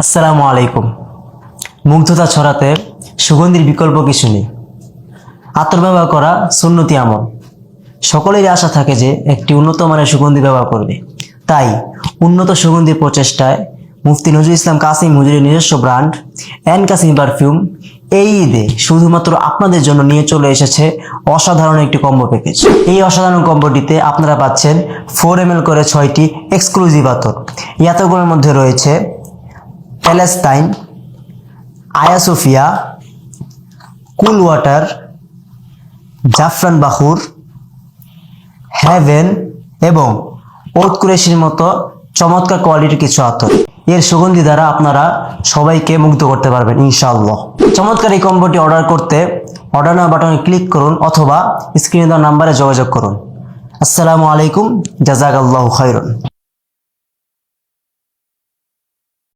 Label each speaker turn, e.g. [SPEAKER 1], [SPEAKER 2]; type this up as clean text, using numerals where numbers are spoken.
[SPEAKER 1] আসসালামু আলাইকুম। মুগ্ধতা ছড়াতে সুগন্ধির বিকল্প কিছু নেই। আতর ব্যবহার করা সুন্নতি আমল। সকলেরই আশা থাকে যে একটি উন্নত মানের সুগন্ধি ব্যবহার করবে। তাই উন্নত সুগন্ধির প্রচেষ্টায় মুফতি নজরুল ইসলাম কাসিম হুজুরের নিজস্ব ব্র্যান্ড এন কাসিম পারফিউম এই ঈদে শুধুমাত্র আপনাদের জন্য নিয়ে চলে এসেছে অসাধারণ একটি কম্বো প্যাকেজ। এই অসাধারণ কম্বোটিতে আপনারা পাচ্ছেন 4 ml করে 6টি এক্সক্লুসিভ আতর। এই আতরগুলোর মধ্যে রয়েছে প্যালেস্টাইন, আয়া সোফিয়া, কুল ওয়াটার, জাফরান বাহুর, হ্যাভেন এবং ওত কুরেশির মতো চমৎকার কোয়ালিটির কিছু আতর। এর সুগন্ধি দ্বারা আপনারা সবাইকে মুগ্ধ করতে পারবেন ইনশাআল্লাহ। চমৎকার এই কম্বোটি অর্ডার করতে অর্ডার নাও বাটনে ক্লিক করুন অথবা স্ক্রিনে দেওয়া নাম্বারে যোগাযোগ করুন। আসসালামু আলাইকুম, জাযাকাল্লাহু খাইরান।